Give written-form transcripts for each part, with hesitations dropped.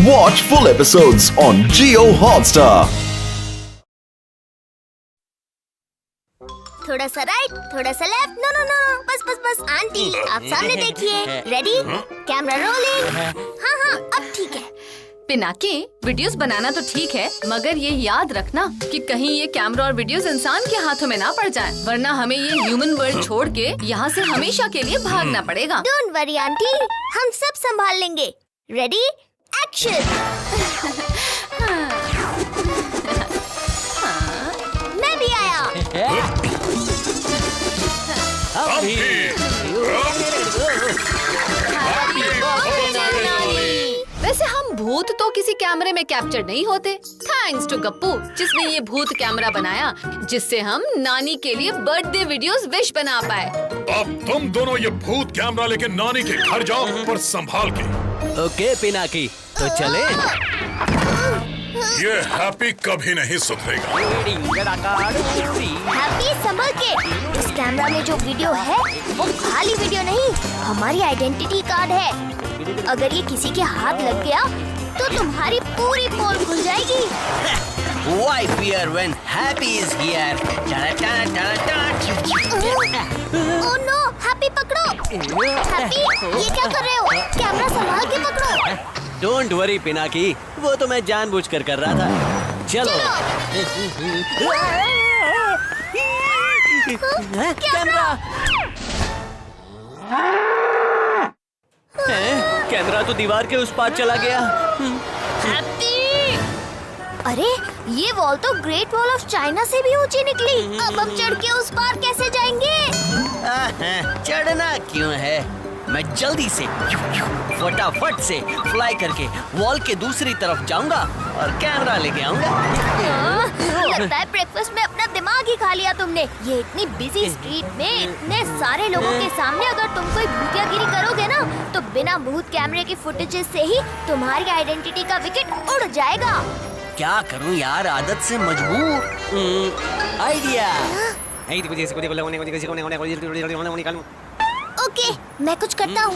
Watch full episodes on Jio Hotstar. थोड़ा सा right, थोड़ा सा लेफ्ट, नो नो नो, बस बस बस। आंटी आप सामने देखिए, रेडी, कैमरा रोलिंग। हाँ हाँ अब ठीक है। पिनाकी, वीडियोस बनाना तो ठीक है, मगर ये याद रखना कि कहीं ये कैमरा और वीडियोस इंसान के हाथों में ना पड़ जाएं, वरना हमें ये ह्यूमन वर्ल्ड छोड़ के यहाँ से हमेशा के लिए भागना पड़ेगा। डोंट वरी आंटी, हम सब संभाल लेंगे। Ready, action. मैं भी आया। वैसे हम भूत तो किसी कैमरे में कैप्चर नहीं होते। थैंक्स टू गप्पू जिसने ये भूत कैमरा बनाया, जिससे हम नानी के लिए बर्थडे वीडियोस विश बना पाए। अब तुम दोनों ये भूत कैमरा लेके नानी के घर जाओ, पर संभाल के। ओके पिनाकी, तो चले। ये हैप्पी कभी नहीं सुधरेगा। हैप्पी संभल के। इस कैमरा में जो वीडियो है वो खाली वीडियो नहीं, हमारी आइडेंटिटी कार्ड है। अगर ये किसी के हाथ लग गया तो तुम्हारी पूरी पोल खुल जाएगी। Why fear when happy is here? Oh no, Happy पकड़ो। हैप्पी, ये क्या कर रहे हो? कैमरा संभाल के पकड़ो। डोंट वरी पिनाकी, वो तो मैं जानबूझकर कर रहा था। चलो। कैमरा कैमरा तो दीवार के उस पार चला गया। हैप्पी, अरे ये वॉल तो ग्रेट वॉल ऑफ चाइना से भी ऊंची निकली। अब हम चढ़ के उस पार कैसे जाएंगे? चढ़ना क्यों है, मैं जल्दी से फटाफट से फ्लाई करके वॉल के दूसरी तरफ जाऊंगा और कैमरा लेके आऊंगा। लगता है ब्रेकफास्ट में अपना दिमाग ही खा लिया तुमने। ये इतनी बिजी स्ट्रीट में इतने सारे लोगों के सामने अगर तुम कोई भूतियागिरी करोगे ना, तो बिना भूत कैमरे की फुटेजेस से ही तुम्हारी आइडेंटिटी का विकेट उड़ जाएगा। क्या करूं यार, आदत से मजबूर। आइडिया। ओके, मैं कुछ करता हूँ।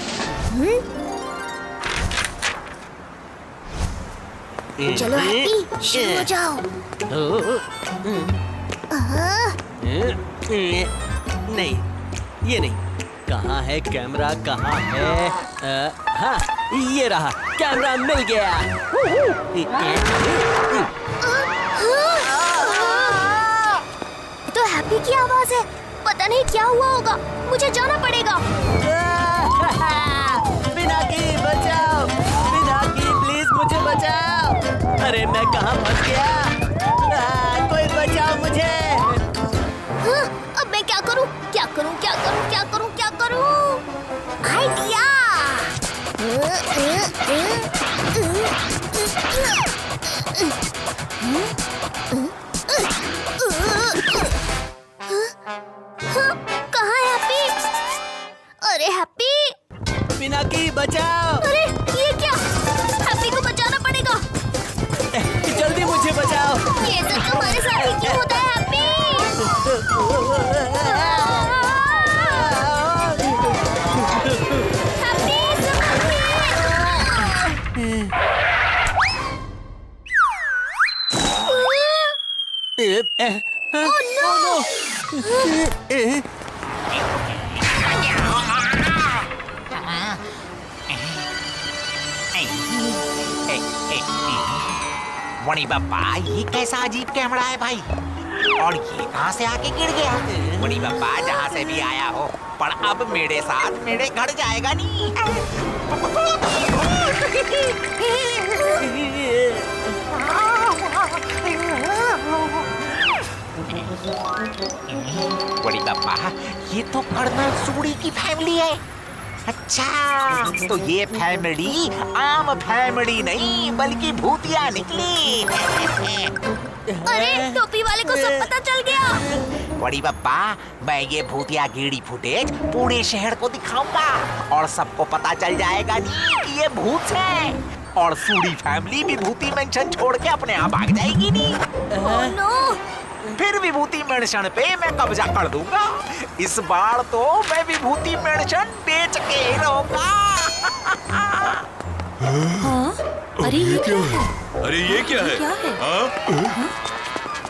चलो हैप्पी, शुरू हो जाओ। नहीं, ये नहीं। कहाँ है कैमरा, कहाँ है? हाँ, ये रहा, कैमरा मिल गया। तो हैप्पी की आवाज है, पता नहीं क्या हुआ होगा, मुझे जाना पड़ेगा। पिनाकी बचाओ, पिनाकी प्लीज मुझे बचाओ। अरे मैं कहाँ फंस गया? कोई बचाओ मुझे। अब मैं क्या करूं? क्या करूं? क्या करूं? क्या करूं? क्या करूं? आइडिया। कहाँ है हैप्पी? अरे हैप्पी, पिनाकी बचाओ। अरे ये क्या? हैप्पी को बचाना पड़ेगा। जल्दी मुझे बचाओ। ये सब तुम्हारे साथ ही क्यों होता है हैप्पी? Oh no! बड़ी पापा, ये कैसा अजीब कैमरा है भाई, और ये कहाँ से आके गिर गया? बड़ी पापा, जहाँ से भी आया हो, पर अब मेरे साथ मेरे घर जाएगा नहीं। बड़ी पापा, ये तो कर्नल सूड़ी की फैमिली है। अच्छा, तो ये फैमिली आम फैमिली नहीं बल्कि भूतिया निकली। अरे टोपी वाले को सब पता चल गया। बड़ी पप्पा, मैं ये भूतिया गिरी फुटेज पूरे शहर को दिखाऊंगा और सबको पता चल जाएगा नहीं कि ये भूत है, और सूड़ी फैमिली विभूति मेंशन छोड़ के अपने आप भाग जाएगी नहीं। Oh no! फिर विभूति मेंशन पे मैं कब्जा कर दूंगा। इस बार तो मैं विभूति मेंशन बेच के ही रहूंगा। अरे ये क्या है? अरे ये क्या है? क्या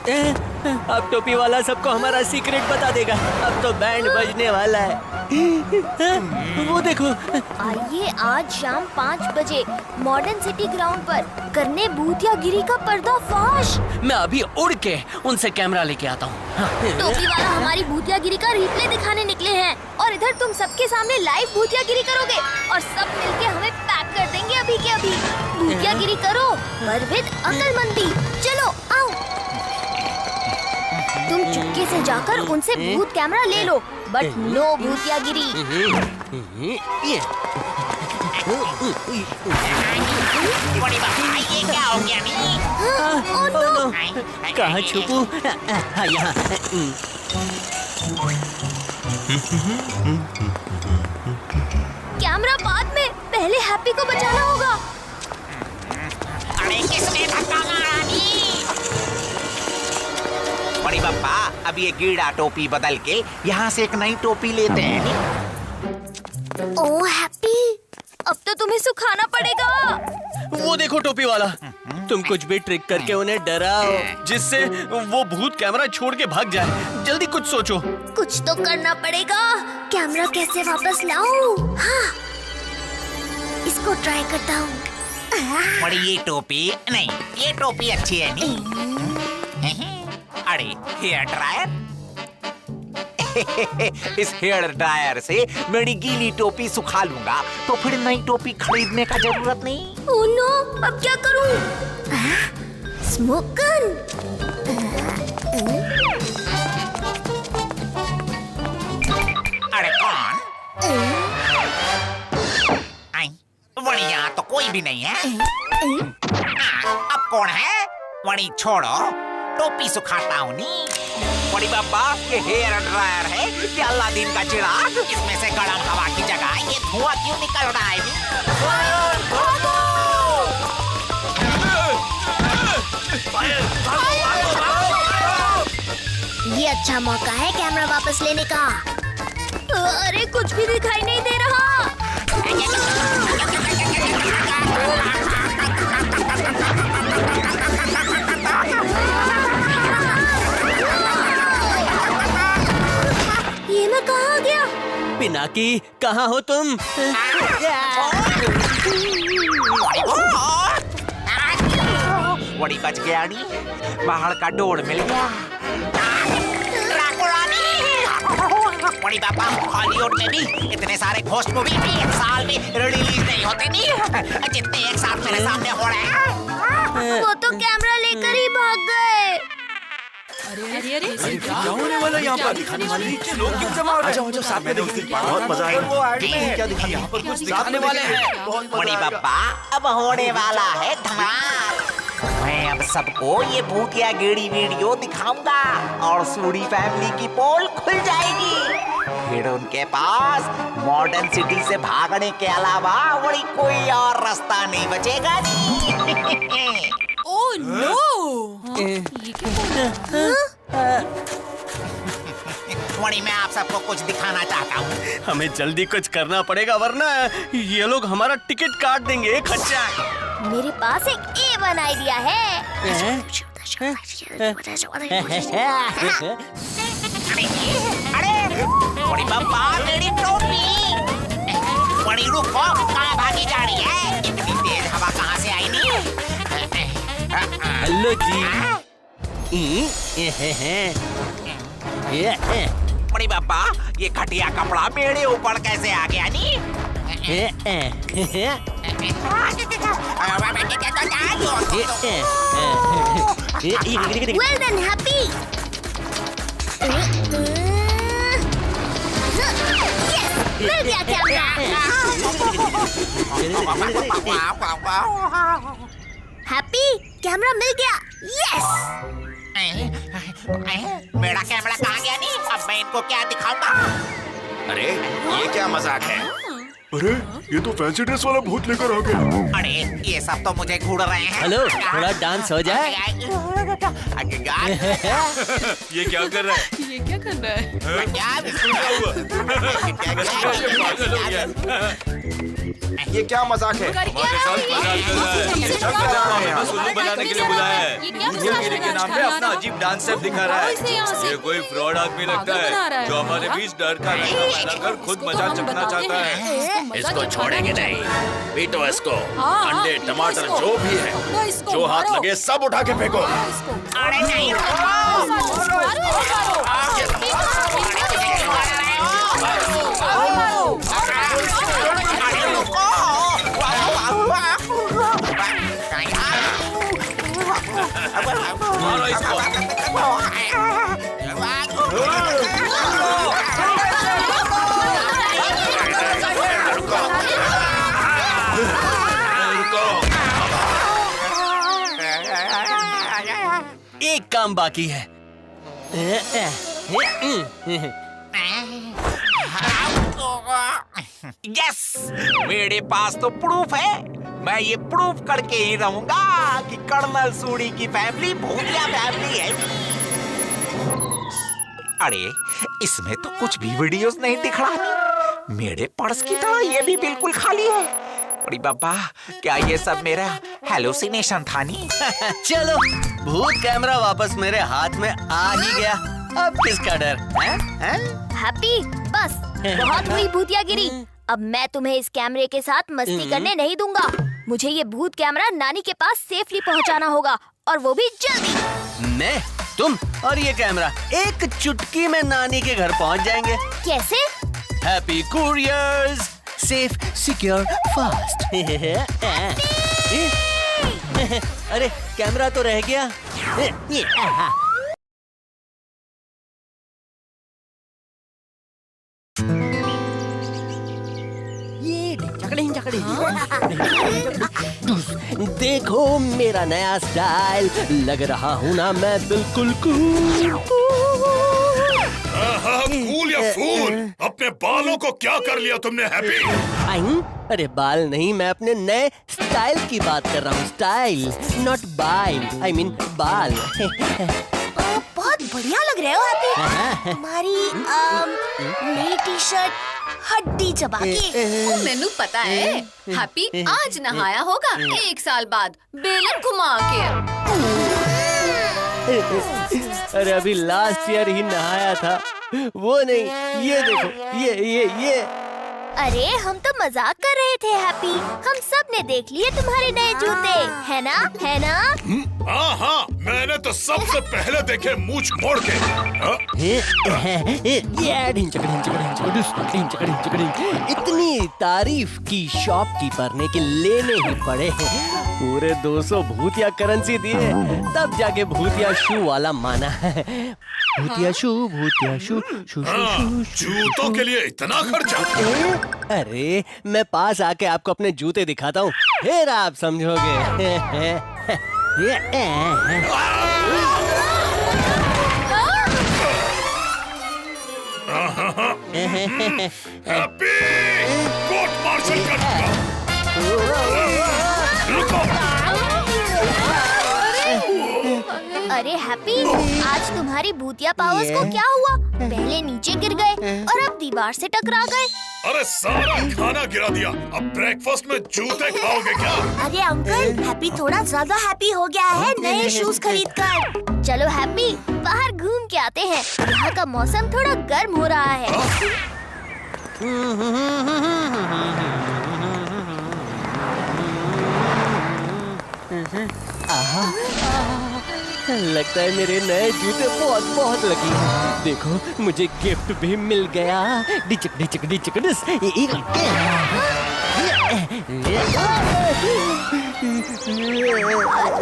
है? अब टोपी वाला सबको हमारा सीक्रेट बता देगा। अब तो बैंड बजने वाला है। वो देखो। आइए आज शाम 5 बजे मॉडर्न सिटी ग्राउंड पर करने भूतियागिरी का पर्दाफाश। मैं अभी उड़ के उनसे कैमरा लेके आता हूँ। टोपी वाला हमारी भूतियागिरी का रिप्ले दिखाने निकले हैं और इधर तुम सबके सामने लाइव भूतियागिरी करोगे और सब मिलके हमें पैक कर देंगे अभी के अभी। भूतियागिरी करो पर विद अक्लमंदी। चलो आओ। तुम चुपके से जाकर उनसे भूत कैमरा ले लो बट नो भूतियागिरी। बड़ी बाबा ये क्या हो गया नी? कहाँ छुपू? यहाँ। कैमरा बाद में, पहले हैप्पी को बचाना होगा। अरे किसने धक्का मारा नी? बड़ी बाबा अब ये गीड़ा टोपी बदल के यहाँ से एक नई टोपी लेते हैं नी? ओह हैप्पी, अब तो तुम्हें सुखाना पड़ेगा। वो देखो टोपी वाला, तुम कुछ भी ट्रिक करके उन्हें डराओ जिससे वो भूत कैमरा छोड़ के भाग जाए। जल्दी कुछ सोचो। कुछ तो करना पड़ेगा। कैमरा कैसे वापस लाऊं? हाँ, इसको ट्राई करता हूँ। बड़ी ये टोपी नहीं, ये टोपी अच्छी है नी? अरे हेयर ड्रायर। इस हेयर ड्रायर से मेरी गीली टोपी सुखा लूंगा तो फिर नई टोपी खरीदने का जरूरत नहीं। ओह नो, अब क्या करूं? Smoke gun. अरे कौन? वणी यहाँ तो कोई भी नहीं है। अब कौन है? वणी छोड़ो, टोपी सुखाता हूँ नी। बड़ी बाबा ये हेयर ड्रायर है कि अलादीन का चिराग? इसमें से गर्म हवा की जगह ये धुआं क्यों निकल रहा है नी? ये अच्छा मौका है कैमरा वापस लेने का। अरे कुछ भी दिखाई नहीं दे रहा। ये मैं कहाँ गया? पिनाकी कहाँ हो तुम? बड़ी बच गया नी, बाहर का डोर मिल गया। बड़ी बाबा हॉलीवुड में भी इतने सारे घोस्ट मूवी भी एक साल में रिलीज नहीं होते नी, जितने एक साथ मेरे सामने हो रहे हैं। वो तो कैमरा लेकर ही भाग गए। अरे क्या होने वाला यहाँ पर? लोग क्यों जमा हो रहे हैं? जो साथ में देखते हैं, बहुत मजा आएगा। वो एड में क्या दिखा? यहाँ पर कुछ दिखाने वाले हैं। बड़ी बाबा अब होने वाला है धमाल। मैं अब सबको ये भूतिया गेड़ी वीडियो दिखाऊंगा और सूरी फैमिली की पोल खुल जाएगी। फिर उनके पास मॉडर्न सिटी से भागने के अलावा बड़ी कोई और रास्ता नहीं बचेगा। ओह नो, ये क्या? वही मैं आप सबको कुछ दिखाना चाहता हूँ। हमें जल्दी कुछ करना पड़ेगा वरना ये लोग हमारा टिकट काट देंगे। खच्चा। मेरे पास एक A1 आइडिया है। अरे बड़ी बाबा मेरी टोपी। बड़ी रुको, कहाँ भागी जा रही है? इतनी तेज हवा कहाँ से आई नी? हेलो जी। बड़ी बाबा ये घटिया कपड़ा मेरे ऊपर कैसे आ गया नी? Well done, Happy. Yes, मिल गया कैमरा। हैप्पी, कैमरा मिल गया। यस। मेरा कैमरा कहाँ गया नी? अब मैं इनको क्या दिखाऊंगा? अरे ये क्या मजाक है? अरे ये तो फैंसी ड्रेस वाला भूत लेकर आ गया। अरे ये सब तो मुझे घूर रहे हैं। हेलो, थोड़ा डांस हो जाए। ये क्या कर रहा है? ये क्या कर रहा है? क्या हुआ? ये क्या मजाक है? हमारे साथ सोनू बनाने के लिए बुलाया है। भूतियागिरी के नाम पे अपना अजीब डांस स्टेप दिखा रहा है। ये कोई फ्रॉड आदमी लगता है जो हमारे बीच डर का रंगा फैलाकर खुद मजाक चखना चाहता है। इसको छोड़ेंगे नहीं, पीटो इसको। अंडे टमाटर जो भी है, जो हाथ लगे सब उठा के फेंको। अरे नहीं मारो इसको। एक काम बाकी है। यस, मेरे पास तो प्रूफ है। मैं ये प्रूफ करके ही रहूंगा कि कर्नल सूरी की फैमिली भूतिया फैमिली है। अरे इसमें तो कुछ भी वीडियोस नहीं दिख रहा। मेरे पर्स की तरह ये भी बिल्कुल खाली है। अरे बाबा, क्या ये सब मेरा हेलुसिनेशन था नहीं? चलो, भूत कैमरा वापस मेरे हाथ में आ ही गया। अब किसका डर है? हैप्पी, बस बहुत हुई भूतियागिरी। अब मैं तुम्हें इस कैमरे के साथ मस्ती करने नहीं दूंगा। मुझे ये भूत कैमरा नानी के पास सेफली पहुंचाना होगा, और वो भी जल्दी। मैं, तुम और ये कैमरा एक चुटकी में नानी के घर पहुंच जाएंगे। कैसे? Happy couriers, safe, secure, fast. अरे कैमरा तो रह गया। देखो मेरा नया स्टाइल, लग रहा हूँ ना मैं बिल्कुल कूल। कूल या फूल, अपने बालों को क्या कर लिया तुमने हैप्पी? अरे बाल नहीं, मैं अपने नए स्टाइल की बात कर रहा हूँ। स्टाइल, नॉट बाल, आई मीन बाल। बहुत बढ़िया लग रहे हो हैप्पी। तुम्हारी नई टी-शर्ट हड्डी चबा के। मैनू पता है, हैप्पी आज नहाया होगा 1 साल बाद बेलन घुमा के। अरे अभी लास्ट ईयर ही नहाया था, वो नहीं। ये देखो, ये अरे हम तो मजाक कर रहे थे हैप्पी। हम सब ने देख लिए तुम्हारे नए जूते, है ना? है ना? हाँ, मैंने तो सबसे पहले देखे मूंछ मोड़ के। इतनी तारीफ की शॉपकीपर ने कि लेने ही पड़े। पूरे 200 भूतिया करेंसी दिए, तब जाके भूतिया शू वाला माना। भूतिया शू, भूतिया शू, शू शू शू। जूतों के लिए इतना खर्चा? अरे मैं पास आके आपको अपने जूते दिखाता हूँ, फिर आप समझोगे। हैप्पी, कोर्ट मार्शल कर दूंगा। रुको। अरे हैप्पी, आज तुम्हारी भूतिया पावर्स को क्या हुआ? पहले नीचे गिर गए और अब दीवार से टकरा गए। अरे सारा खाना गिरा दिया, अब ब्रेकफास्ट में जूते खाओगे क्या? अरे अंकल, हैप्पी थोड़ा ज्यादा हैप्पी हो गया है नए शूज खरीदकर। चलो हैप्पी, बाहर घूम के आते हैं। यहाँ का मौसम थोड़ा गर्म हो रहा है। लगता है मेरे नए जूते बहुत बहुत लगी हैं। देखो, मुझे गिफ्ट भी मिल गया। डिचक डिचक डिचक डिस।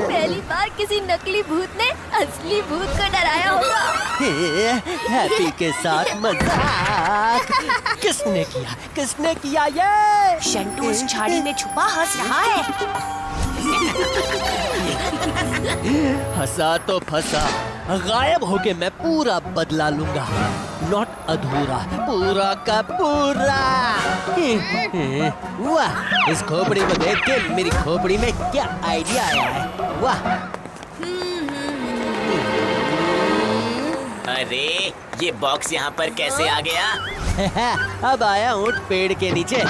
पहली बार किसी नकली भूत ने असली भूत को डराया होगा। हैप्पी के साथ मजाक किसने किया ये? शंटू उस झाड़ी में छुपा हंस रहा है। हंसा तो फंसा, गायब होके मैं पूरा बदला लूंगा। नॉट अधूरा, पूरा का पूरा। वाह, इस खोपड़ी को देख के मेरी खोपड़ी में क्या आइडिया आया है। वाह। अरे ये बॉक्स यहाँ पर कैसे आ गया? अब आया हूँ पेड़ के नीचे।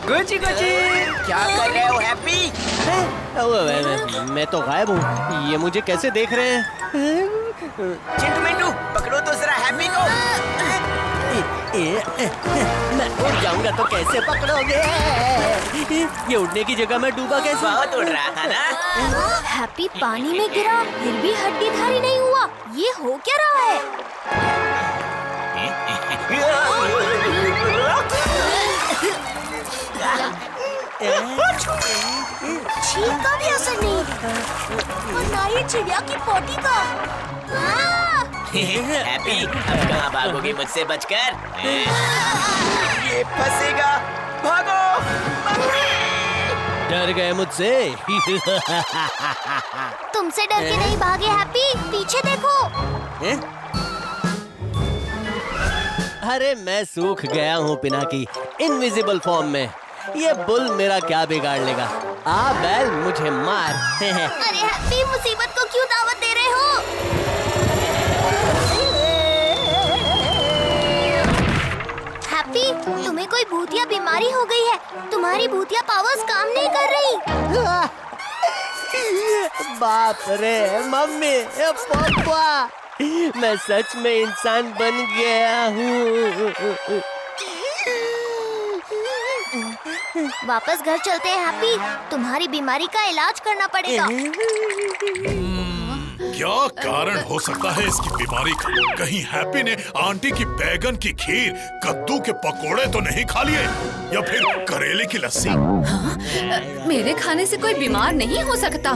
गुची गुची, क्या कर रहे हो हैप्पी? मैं तो गायब हूँ, ये मुझे कैसे देख रहे हैं? चिंटू मिंटू पकड़ो तो जरा हैप्पी को। मैं उड़ जाऊंगा तो कैसे पकड़ोगे? ये उड़ने की जगह मैं डूबा कैसे? बहुत उड़ रहा था ना। हैप्पी पानी में गिरा फिर भी हड्डीधारी नहीं हुआ। ये हो क्या रहा है? छींक का भी असर नहीं और ना ही चिड़िया की पोटी का। हैप्पी अब कहाँ भागोगे मुझसे बचकर? ये फंसेगा, भागो। डर गए मुझसे? तुमसे डर के नहीं भागे हैप्पी, पीछे देखो। अरे मैं सूख गया हूँ पिनाकी, इनविजिबल फॉर्म में। ये बुल मेरा क्या बिगाड़ लेगा? आ बैल मुझे मार। अरे हैप्पी मुसीबत को क्यों दावत दे रहे हो? हैप्पी तुम्हें कोई भूतिया बीमारी हो गई है। तुम्हारी भूतिया पावर्स काम नहीं कर रही। बाप रे मम्मी, पापा, मैं सच में इंसान बन गया हूँ। वापस घर चलते हैं हैप्पी, तुम्हारी बीमारी का इलाज करना पड़ेगा। क्या कारण हो सकता है इसकी बीमारी का? कहीं हैप्पी ने आंटी की बैगन की खीर, कद्दू के पकोड़े तो नहीं खा लिए, या फिर करेले की लस्सी? हाँ? मेरे खाने से कोई बीमार नहीं हो सकता।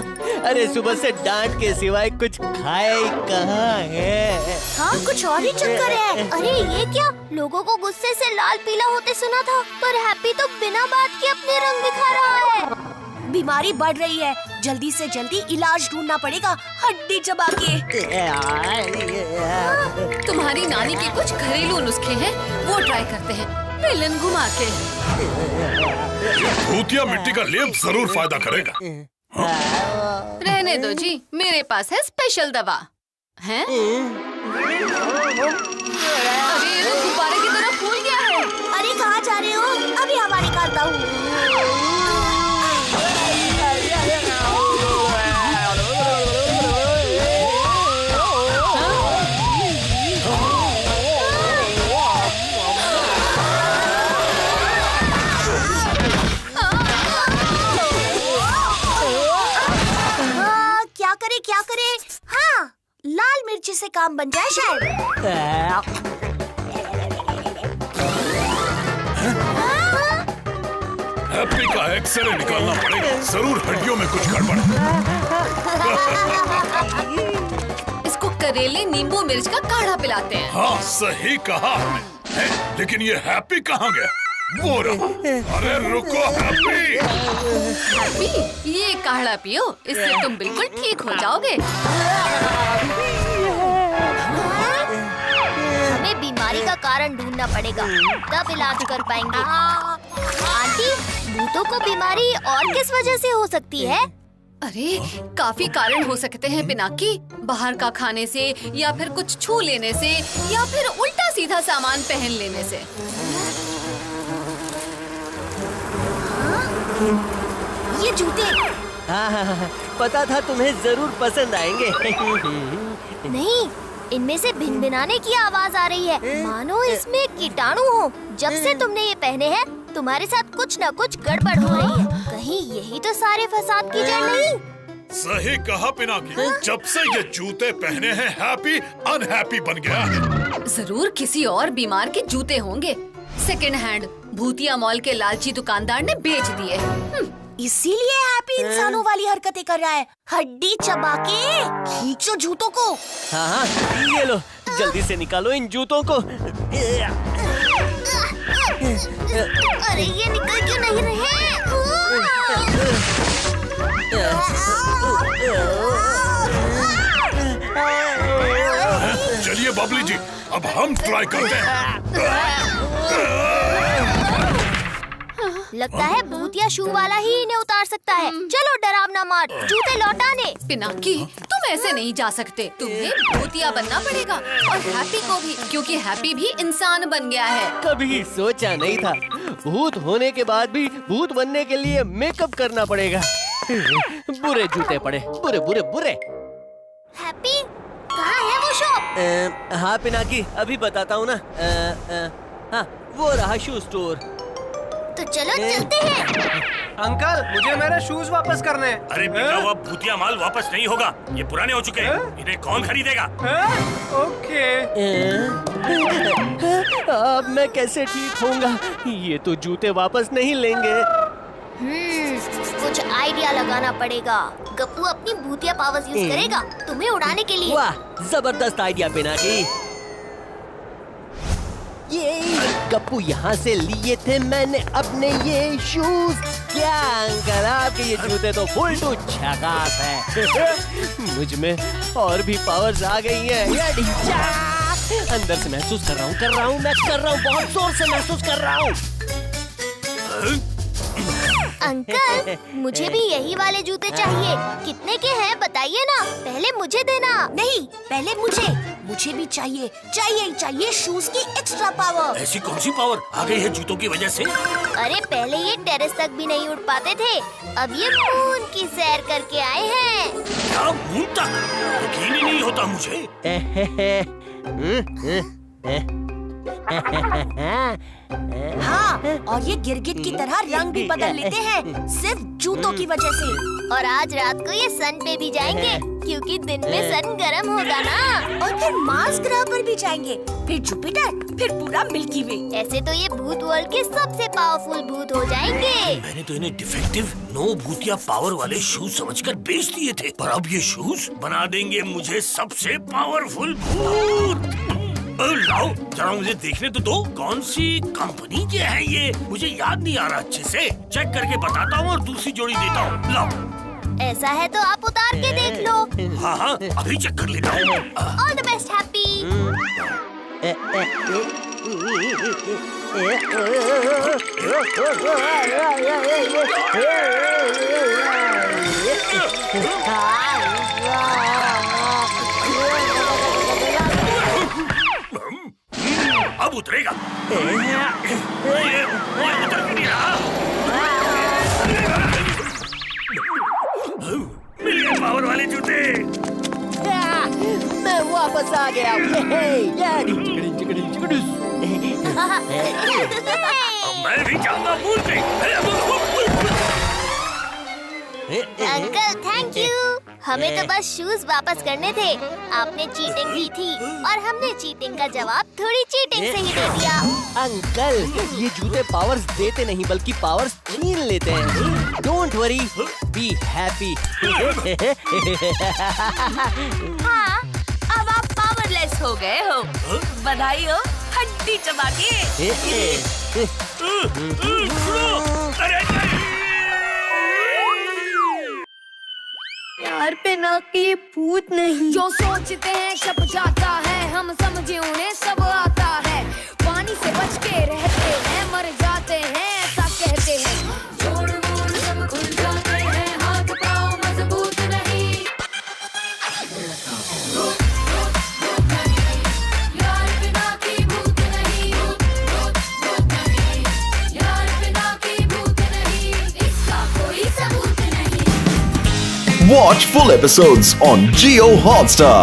अरे सुबह से डांट के सिवाय कुछ खाए ही कहाँ है? हाँ कुछ और ही चक्कर है। अरे ये क्या, लोगों को गुस्से से लाल पीला होते सुना था, पर हैप्पी तो बिना बात के अपने रंग दिखा रहा है। बीमारी बढ़ रही है, जल्दी से जल्दी इलाज ढूंढना पड़ेगा, हड्डी चबा के। तुम्हारी नानी के कुछ घरेलू नुस्खे हैं, वो ट्राई करते हैं, बेलन घुमा के। भूतिया मिट्टी का लेप जरूर फायदा करेगा। रहने दो जी, मेरे पास है स्पेशल दवा। हैं? अरे ये तो गुब्बारे की तरह फूल गया है। अरे कहाँ जा रहे हो? अभी हवा निकालता हूँ। क्या करे? हाँ, लाल मिर्ची से काम बन जाए शायद। हैप्पी का एक्सरे निकालना पड़ेगा, जरूर हड्डियों में कुछ गड़बड़ है। इसको करेले नींबू मिर्च का काढ़ा पिलाते हैं। हाँ सही कहा आपने। लेकिन ये हैप्पी कहाँ गया? वो रहा। अरे रुको हैप्पी। हैप्पी, ये काढ़ा पियो, इससे तुम बिल्कुल ठीक हो जाओगे। हमें बीमारी का कारण ढूंढना पड़ेगा, तब इलाज कर पाएंगे। आंटी, भूतों को बीमारी और किस वजह से हो सकती है? अरे काफी कारण हो सकते हैं पिनाकी, बाहर का खाने से, या फिर कुछ छू लेने से, या फिर उल्टा सीधा सामान पहन लेने से। ये जूते। हाँ, पता था तुम्हें जरूर पसंद आएंगे। नहीं, इनमें से भिनभिनाने की आवाज आ रही है, मानो इसमें कीटाणु हो। जब से तुमने ये पहने हैं, तुम्हारे साथ कुछ न कुछ गड़बड़ हो रही है। कहीं यही तो सारे फसाद की जड़ नहीं? सही कहा पिनाकी, जब से ये जूते पहने हैं हैप्पी अनहैप्पी बन गया है। जरूर किसी और बीमार के जूते होंगे, सेकंड हैंड भूतिया मॉल के लालची दुकानदार ने बेच दिए। इसीलिए हैप्पी इंसानों वाली हरकतें कर रहा है, हड्डी चबा के खींचो जूतों को। हाँ, ये लो, जल्दी से निकालो इन जूतों को। अरे ये निकल क्यों नहीं रहे? चलिए बबली जी, अब हम ट्राई करते हैं। लगता है भूतिया शू वाला ही इन्हें उतार सकता है। चलो डरावना मार्ट, जूते लौटाने। पिनाकी, तुम ऐसे नहीं जा सकते। तुम्हें भूतिया बनना पड़ेगा और हैप्पी को भी, क्योंकि हैप्पी भी इंसान बन गया है। कभी सोचा नहीं था भूत होने के बाद भी भूत बनने के लिए मेकअप करना पड़ेगा। बुरे जूते पड़े, बुरे बुरे बुरे। हैप्पी, कहाँ है वो शॉप? हाँ पिनाकी, अभी बताता हूँ ना। हाँ, वो रहा शू स्टोर। तो चलो चलते हैं। अंकल, मुझे मेरे शूज वापस करने हैं। अरे बिका हुआ भूतिया माल वापस नहीं होगा, ये पुराने हो चुके हैं। इन्हें कौन खरीदेगा? ओके। अब मैं कैसे ठीक होऊंगा? ये तो जूते वापस नहीं लेंगे। कुछ आइडिया लगाना पड़ेगा। गप्पू अपनी भूतिया पावर्स यूज करेगा तुम्हें उड़ाने के लिए। वाह, जबरदस्त आइडिया पिनाकी। ये गप्पू यहाँ से लिए थे मैंने अपने ये शूज। क्या अंकल, आपके ये जूते तो फुल टू झकास है। मुझ में और भी पावर्स आ गई हैं। अंदर से महसूस कर रहा हूँ, बहुत जोर से महसूस कर रहा हूँ। अंकल, मुझे भी यही वाले जूते चाहिए। कितने के हैं बताइए ना, पहले मुझे देना। नहीं, पहले मुझे भी चाहिए शूज की एक्स्ट्रा पावर। ऐसी कौन सी पावर आ गई है जूतों की वजह से? अरे पहले ये टेरेस तक भी नहीं उड़ पाते थे, अब ये मून की सैर करके आए हैं। क्या मून तक? यकीन ही नहीं होता मुझे। हाँ, और ये गिरगिट की तरह रंग भी बदल लेते हैं सिर्फ जूतों की वजह से। और आज रात को ये सन पे भी जाएंगे, क्योंकि दिन में सन गर्म होगा ना। और फिर मार्स ग्रह पर भी जाएंगे, फिर जुपिटर, फिर पूरा मिल्की वे। ऐसे तो ये भूत वर्ल्ड के सबसे पावरफुल भूत हो जाएंगे। मैंने तो इन्हें डिफेक्टिव नो भूतिया पावर वाले शूज समझकर बेच दिए थे, पर अब ये शूज बना देंगे मुझे सबसे पावरफुल भूत। लाओ जरा मुझे देखने तो दो, कौन सी कंपनी के हैं ये? मुझे याद नहीं आ रहा अच्छे से। चेक करके बताता हूँ और दूसरी जोड़ी देता हूँ। लाओ। ऐसा है तो आप उतार के देख लो। हाँ, अभी चेक कर लेता हूँ। All the best happy. अब उतरेगा। ये उतर नहीं रहा। मिल गए पावर वाले जूते। मैं वापस आ गया। मैं भी जाऊंगा मून पे। Uncle thank you. हमें तो बस शूज वापस करने थे। आपने चीटिंग की थी और हमने चीटिंग का जवाब थोड़ी चीटिंग से ही दे दिया। अंकल, ये जूते पावर्स देते नहीं बल्कि पावर्स छीन लेते हैं। Don't worry, be happy. हाँ, अब आप पावरलेस हो गए हो। बधाई हो हड्डी चबा के। यार पिनाकी भूत नहीं। जो सोचते हैं छप जाता है, हम समझे उन्हें सब आता है। पानी से बच के रहते हैं, मर जाते हैं ऐसा कहते हैं। जोड़ मोड़ सब खुल जाते हैं, हाथ पाँव मजबूत नहीं। यार पिनाकी भूत नहीं, यार पिनाकी भूत नहीं, इसका कोई सबूत नहीं। Watch full episodes on Jio Hotstar.